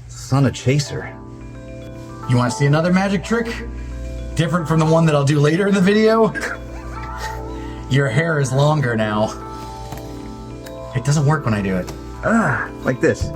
Son of Chaser. You want to see another magic trick? Different from the one that I'll do later in the video? Your hair is longer now. It doesn't work when I do it. Like this.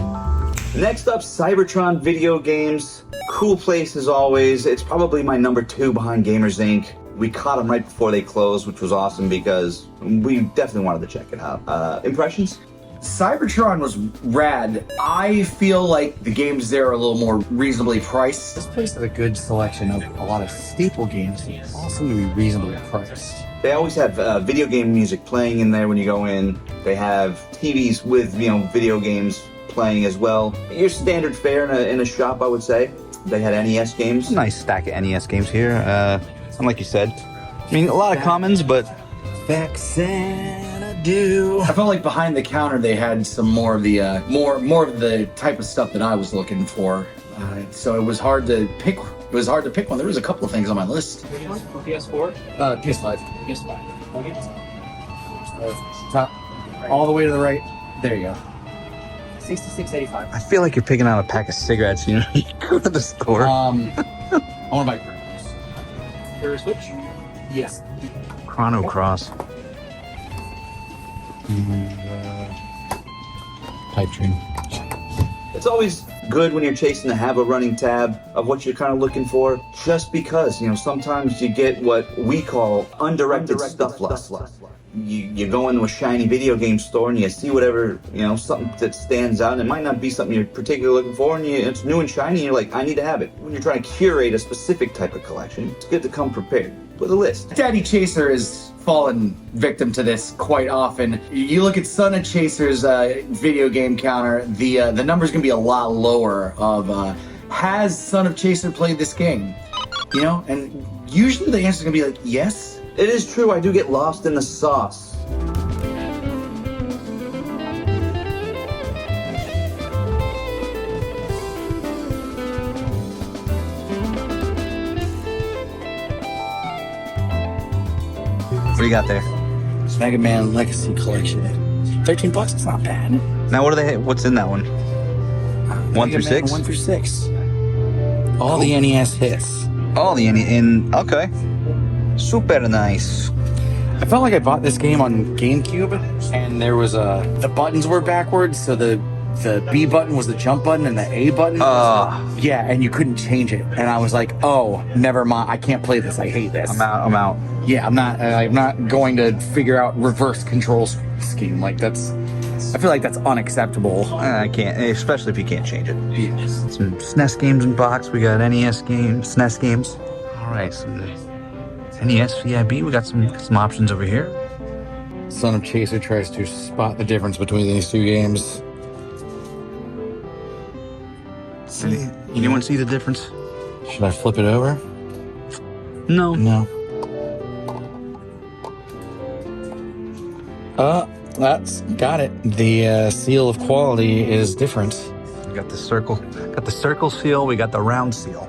Next up, Cybertron Video Games. Cool place as always. It's probably my number 2 behind Gamers Inc. We caught them right before they closed, which was awesome because we definitely wanted to check it out. Impressions? Cybertron was rad. I feel like the games there are a little more reasonably priced. This place has a good selection of a lot of staple games that also seem to be reasonably priced. They always have video game music playing in there when you go in. They have TVs with, video games playing as well. Your standard fare in a shop, I would say. They had NES games. Nice stack of NES games here. And like you said, I mean, a lot of commons, but... I felt like behind the counter they had some more of the more of the type of stuff that I was looking for. So it was hard to pick. It was hard to pick one. There was a couple of things on my list. PS4? PS5. PS5. Top, all the way to the right. There you go. 66.85. I feel like you're picking out a pack of cigarettes, you go to the store. I want to buy Chronos. For a Switch? Yes. Chrono Cross. Pipe dream. It's always good when you're chasing to have a running tab of what you're kind of looking for, just because, sometimes you get what we call undirected stuff lust. You go into a shiny video game store and you see whatever, something that stands out, and it might not be something you're particularly looking for, and it's new and shiny, and you're like, I need to have it. When you're trying to curate a specific type of collection, it's good to come prepared with a list. Daddy Chaser has fallen victim to this quite often. You look at Son of Chaser's video game counter, the number's gonna be a lot lower of has Son of Chaser played this game? And usually the answer's gonna be like, yes. It is true, I do get lost in the sauce. What do you got there? Mega Man Legacy Collection. $13, it's not bad. Now what's in that one? 1 through 6? 1 through 6. All the NES hits. All the okay. Super nice. I felt like I bought this game on GameCube, and there was the buttons were backwards, so the B button was the jump button and the A button yeah, and you couldn't change it. And I was like, oh, never mind, I can't play this, I hate this. I'm out. Yeah, I'm not going to figure out reverse control scheme. I feel like that's unacceptable. I can't, especially if you can't change it. Yes. Some SNES games in box, we got NES games, SNES games. Alright, some NES VIB, we got some options over here. Son of Chaser tries to spot the difference between these two games. Anyone see the difference? Should I flip it over? No. No. That's got it. The seal of quality is different. We got the circle seal, we got the round seal.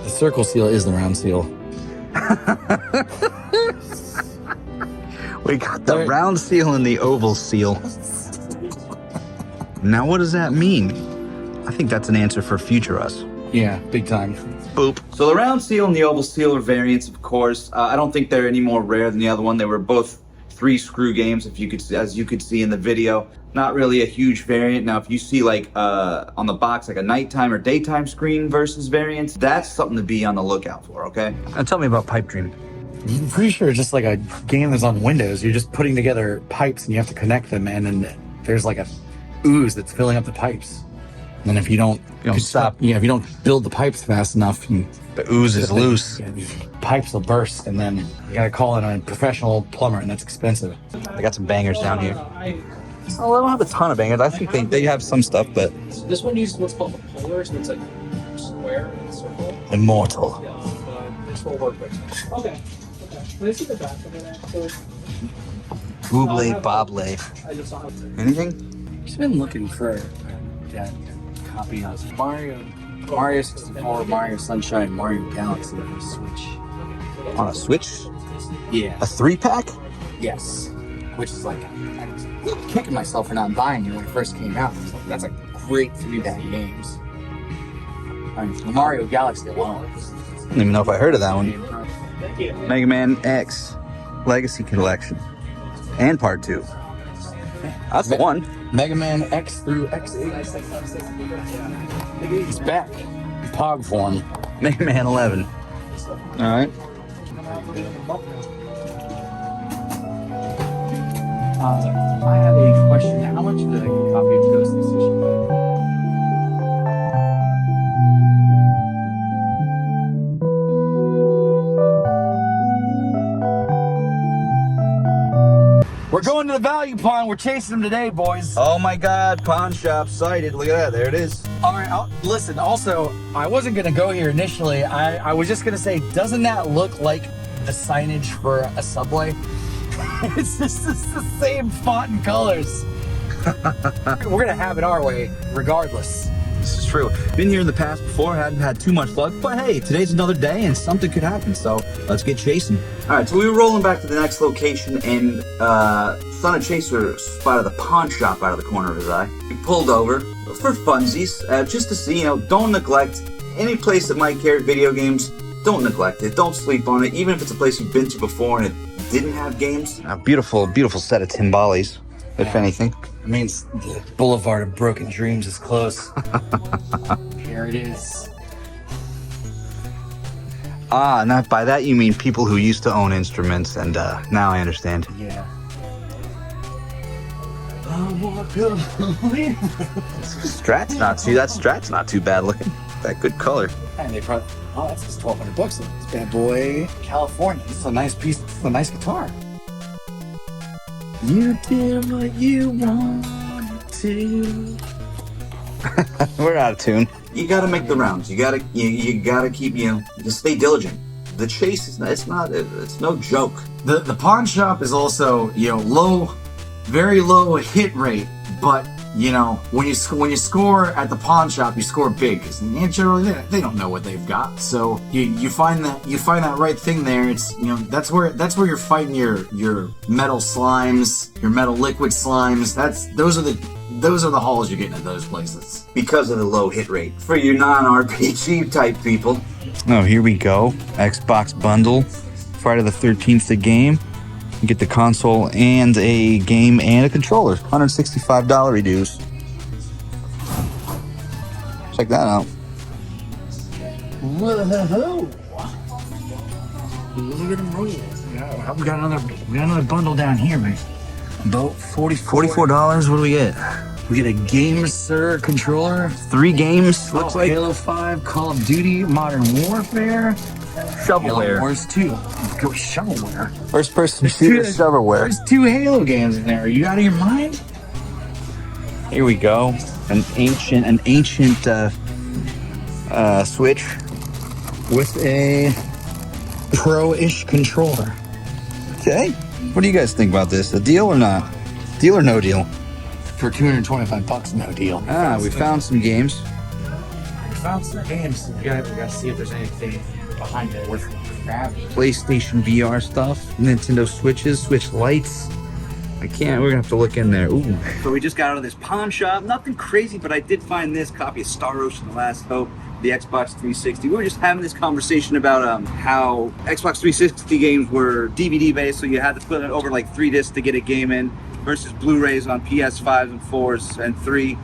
The circle seal is the round seal. We got the round seal and the oval seal. Now what does that mean? I think that's an answer for future us. Yeah, big time. Boop. So the round seal and the oval seal are variants, of course. I don't think they're any more rare than the other one. They were both 3-screw games, as you could see in the video. Not really a huge variant. Now, if you see on the box, a nighttime or daytime screen versus variants, that's something to be on the lookout for, okay? And tell me about Pipe Dream. I'm pretty sure it's just like a game that's on Windows. You're just putting together pipes and you have to connect them, and then there's like a ooze that's filling up the pipes. And then if you don't stop, if you don't build the pipes fast enough, the ooze is loose. Yeah, these pipes will burst, and then you gotta call in a professional plumber, and that's expensive. They got some bangers down here. Oh, they don't have a ton of bangers. I think they have some stuff, but This one uses what's called a polar, so it's like square and circle. Immortal. Yeah, this will work with. Okay. Let's see the back of it actually. Gooble, Boble. I just saw it. Anything? Just been looking for a copy of Mario 64, Mario Sunshine, Mario Galaxy on the Switch. On a Switch? Yeah. A 3-pack? Yes. Which is like, I was kicking myself for not buying it when it first came out. I was like, that's a great 3D games. I mean, Mario Galaxy alone. I don't even know if I heard of that one. Mega Man X Legacy Collection and Part 2. That's the one. Mega Man X through X8. It's back. Pog form. Mega Man 11. All right. I have a question. How much did I copy of Ghost of Tsushima? We're going to the value pawn. We're chasing them today, boys. Oh my God, pawn shop sighted. Look at that. There it is. All right, listen, also, I wasn't going to go here initially. I was just going to say, doesn't that look like the signage for a Subway? It's just the same font and colors. We're going to have it our way, regardless. This is true. Been here in the past before, hadn't had too much luck, but hey, today's another day and something could happen, so let's get chasing. All right, so we were rolling back to the next location and Son of Chaser spotted the pawn shop out of the corner of his eye. He pulled over for funsies, just to see, don't neglect any place that might carry video games. Don't neglect it. Don't sleep on it, even if it's a place you've been to before and it didn't have games. A beautiful, beautiful set of timbales, if anything. It means the Boulevard of Broken Dreams is close. Here it is. Ah, and by that you mean people who used to own instruments, and now I understand. Yeah. That Strat's not too bad looking. That good color. And they probably, that's just $1,200. This bad boy, California. This is a nice piece. This is a nice guitar. You did what you wanted to. We're out of tune. You gotta make the rounds. You gotta keep, just stay diligent. The chase is it's no joke. The pawn shop is also, low, very low hit rate, but when you score at the pawn shop, you score big because generally they don't know what they've got. So you find that right thing there. It's that's where you're fighting your metal slimes, your metal liquid slimes. Those are the hauls you're getting at those places because of the low hit rate for your non-RPG type people. Oh, here we go. Xbox bundle, Friday the 13th, the game. You get the console and a game and a controller. $165 reduce. Check that out. Whoa! Look at them roll. Yeah, we got another bundle down here, man. About $44. What do we get? We get a Gamestop controller. 3 games. Looks like Halo 5, Call of Duty, Modern Warfare. Shovelware. Halo Wars 2. Go shovelware. First person shooter shovelware. There's 2 Halo games in there. Are you out of your mind? Here we go. An ancient Switch with a pro-ish controller. Okay. What do you guys think about this? A deal or not? Deal or no deal? For $225, no deal. We found some games. We found some games. We gotta see if there's anything behind it worth grabbing. PlayStation VR stuff, Nintendo Switches, Switch Lights. We're gonna have to look in there. Ooh. So we just got out of this pawn shop. Nothing crazy, but I did find this copy of Star Ocean: The Last Hope, the Xbox 360. We were just having this conversation about how Xbox 360 games were DVD based, so you had to put it over like 3 discs to get a game in, versus Blu-rays on PS5s and 4s and 3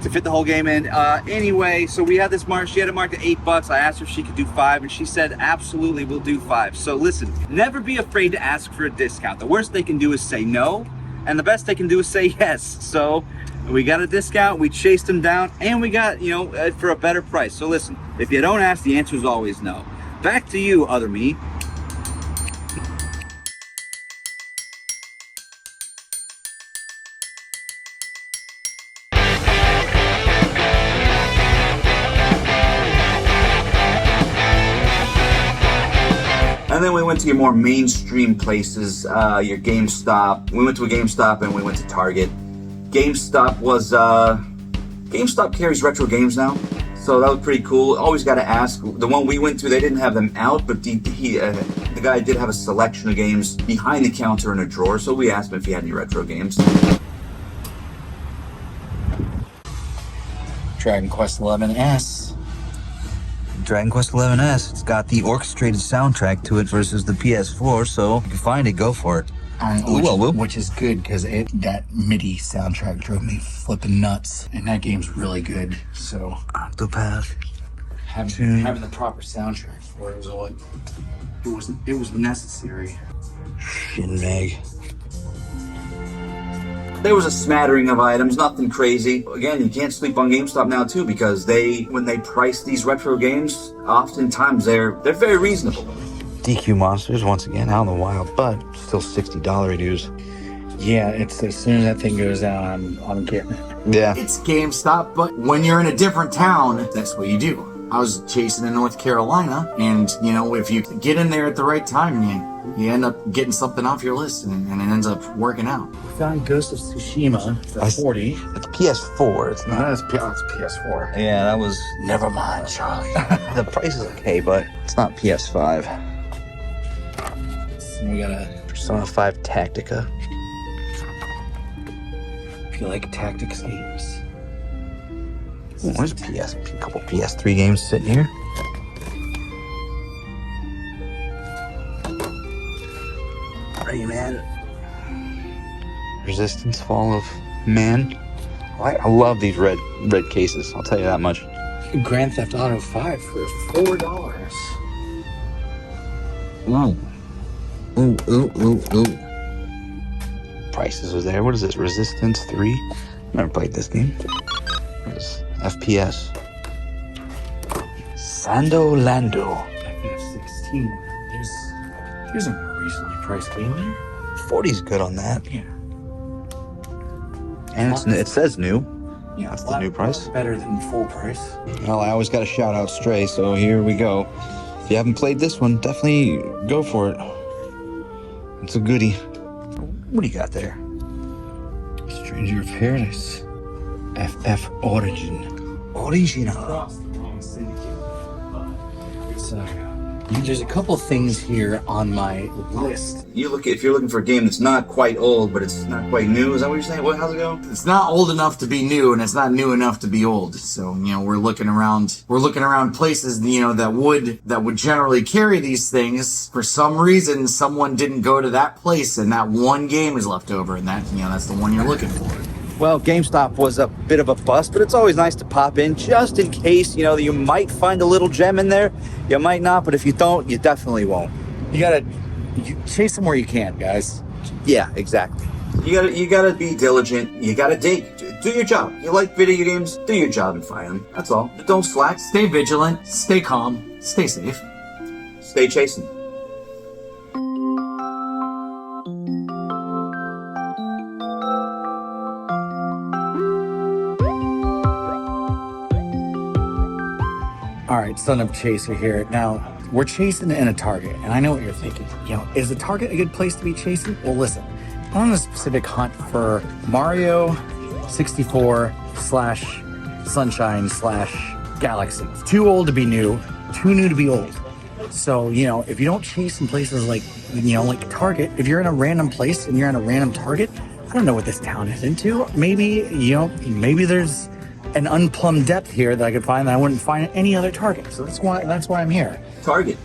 to fit the whole game in. Anyway, so we had this mark. She had it marked at $8. I asked her if she could do 5, and she said absolutely, we'll do 5. So listen, never be afraid to ask for a discount. The worst they can do is say no, and the best they can do is say yes. So we got a discount, we chased them down, and we got, for a better price. So listen, if you don't ask, the answer is always no. Back to you, other me. And then we went to your more mainstream places, your GameStop. We went to a GameStop and we went to Target. GameStop carries retro games now, so that was pretty cool. Always got to ask. The one we went to, they didn't have them out, but the guy did have a selection of games behind the counter in a drawer, so we asked him if he had any retro games. Dragon Quest XI-S. Dragon Quest XI-S. It's got the orchestrated soundtrack to it versus the PS4, so if you can find it, go for it. Which is good because that MIDI soundtrack drove me flipping nuts, and that game's really good. So Octopath. Having the proper soundtrack for it was necessary. Shin Meg. There was a smattering of items, nothing crazy. Again, you can't sleep on GameStop now too, because when they price these retro games, oftentimes they're very reasonable. DQ Monsters, once again, out in the wild, but still $60 reviews. Yeah, it's as soon as that thing goes down, I'm getting it. Yeah. It's GameStop, but when you're in a different town, that's what you do. I was chasing in North Carolina, and if you get in there at the right time, you end up getting something off your list, and it ends up working out. We found Ghost of Tsushima for $40. It's PS4, it's not. It's PS4. Yeah, that was... Never mind, Charlie. The price is okay, but it's not PS5. So we got a Persona 5 Tactica. If you like tactics games. Ooh, there's a couple PS3 games sitting here. Rayman. Resistance, Fall of Man. I love these red cases, I'll tell you that much. Grand Theft Auto 5 for $4. Ooh. Ooh. Prices are there. What is this? Resistance 3? Never played this game. What is FPS? Sando Lando. FF16. There's a more recently priced game there. 40's good on that. Yeah. And it says new. Yeah, That's the new price. Better than full price. Well, I always got to shout out Stray, so here we go. If you haven't played this one, definitely go for it. It's a goodie. What do you got there? Stranger of Paradise. FF Origin. Original. There's a couple things here on my list. If you're looking for a game that's not quite old, but it's not quite new, is that what you're saying? How's it go? It's not old enough to be new, and it's not new enough to be old. So, we're looking around places, that would generally carry these things. For some reason, someone didn't go to that place, and that one game is left over, and that's the one you're looking for. Well, GameStop was a bit of a bust, but it's always nice to pop in just in case, you might find a little gem in there. You might not, but if you don't, you definitely won't. You chase them where you can, guys. Yeah, exactly. You gotta be diligent. You gotta dig. Do your job. You like video games? Do your job and find them. That's all. But don't slack. Stay vigilant. Stay calm. Stay safe. Stay chasing. All right, Son of Chaser here. Now, we're chasing in a Target, and I know what you're thinking. Is a Target a good place to be chasing? Well, listen, I'm on a specific hunt for Mario 64/Sunshine/Galaxy. Too old to be new, too new to be old. So, if you don't chase in places like Target, if you're in a random place and you're in a random Target, I don't know what this town is into. Maybe, maybe there's an unplumbed depth here that I could find that I wouldn't find at any other Target. So that's why I'm here. Target.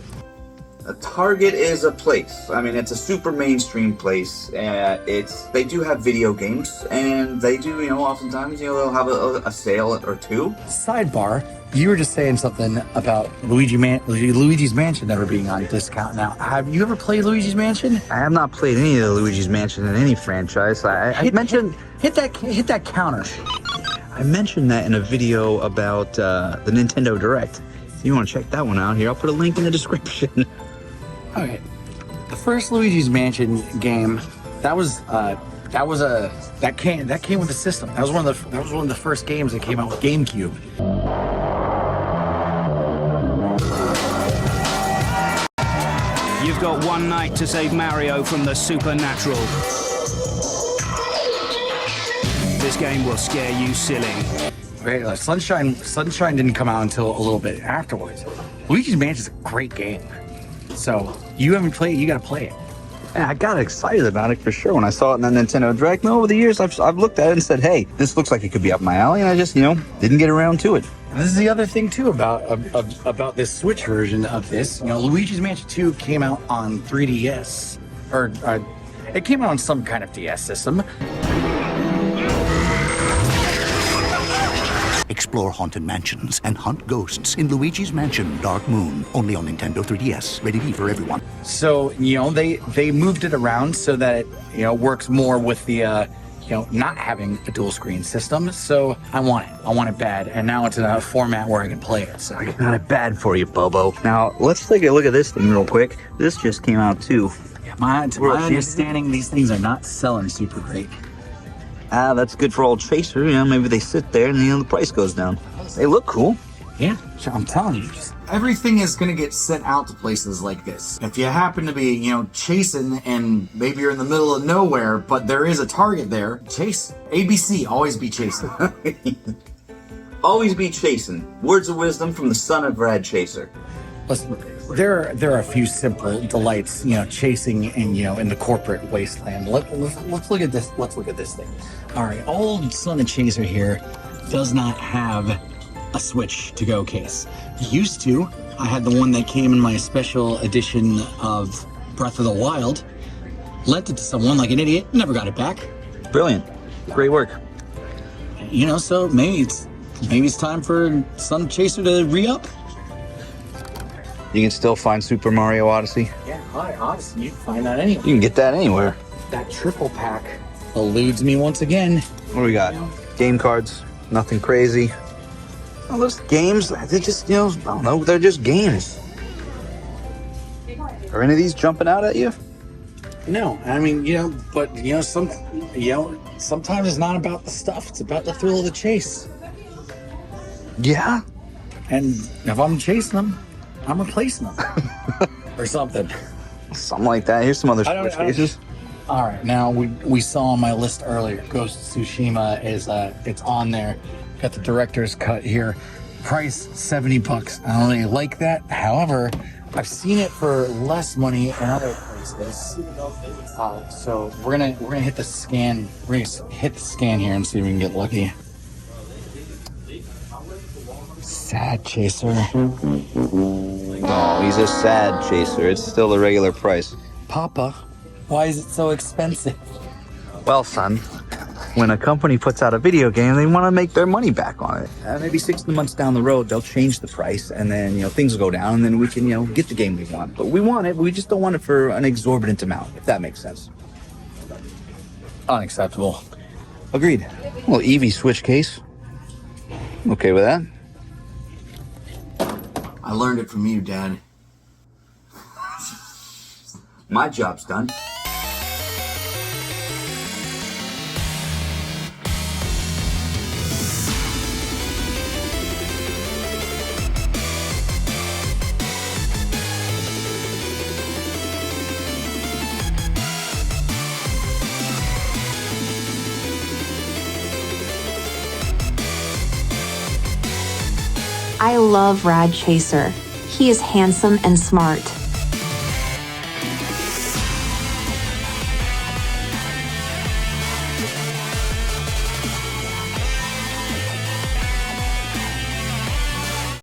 A Target is a place. I mean, it's a super mainstream place. They do have video games, and they do, oftentimes, they'll have a sale or two. Sidebar, you were just saying something about Luigi's Mansion never being on discount now. Have you ever played Luigi's Mansion? I have not played any of the Luigi's Mansion in any franchise. I mentioned hit that counter. I mentioned that in a video about the Nintendo Direct. If you want to check that one out, here, I'll put a link in the description. Okay, the first Luigi's Mansion game, that came with the system. That was one of the first games that came out with GameCube. You've got one night to save Mario from the supernatural. This game will scare you silly. Right, Sunshine didn't come out until a little bit afterwards. Luigi's Mansion is a great game. So you haven't played it, you gotta play it. Yeah, I got excited about it for sure when I saw it in the Nintendo Direct. And over the years, I've looked at it and said, hey, this looks like it could be up my alley, and I just, didn't get around to it. This is the other thing too about this Switch version of this. Luigi's Mansion 2 came out on 3DS, or it came out on some kind of DS system. Explore haunted mansions and hunt ghosts in Luigi's Mansion Dark Moon, only on Nintendo 3DS, rated E for everyone. So, they moved it around so that it, works more with the, not having a dual screen system. So I want it bad. And now it's in a format where I can play it. So I got it bad for you, Bobo. Now, let's take a look at this thing real quick. This just came out too. to my understanding, these things are not selling super great. That's good for old Chaser. Maybe they sit there and the price goes down. They look cool. Yeah, I'm telling you, everything is going to get sent out to places like this. If you happen to be, chasing and maybe you're in the middle of nowhere, but there is a target there, chase. ABC, always be chasing. Always be chasing. Words of wisdom from the Son of Rad Chaser. Listen, there are a few simple delights, chasing in the corporate wasteland. Let's look at this. Let's look at this thing. All right, old Son of Chaser here does not have a Switch to-go case. Used to. I had the one that came in my special edition of Breath of the Wild. Lent it to someone like an idiot. Never got it back. Brilliant. Great work. So maybe it's time for Son of Chaser to re-up. You can still find Super Mario Odyssey. Yeah, Odyssey, you can find that anywhere. You can get that anywhere. That triple pack eludes me once again. What do we got? Game cards. Nothing crazy. Well, those games, they're just, I don't know, they're just games. Are any of these jumping out at you? No, I mean, but sometimes it's not about the stuff, it's about the thrill of the chase. Yeah. And if I'm chasing them, I'm replacing them. Or something. Something like that. Here's some other Switch cases. All right, now we saw on my list earlier, Ghost of Tsushima is it's on there. Got the director's cut here. Price $70. I don't really like that. However, I've seen it for less money in other places. So we're gonna hit the scan. We're gonna hit the scan here and see if we can get lucky. Sad Chaser. No, he's a sad Chaser. It's still a regular price. Papa, why is it so expensive? Well, son, when a company puts out a video game, they want to make their money back on it. Maybe 16 months down the road, they'll change the price, and then, things will go down, and then we can, get the game we want. But we want it, but we just don't want it for an exorbitant amount, if that makes sense. Unacceptable. Agreed. Well, Eevee Switch case. Okay with that? I learned it from you, Dad. My job's done. I love Rad Chaser. He is handsome and smart.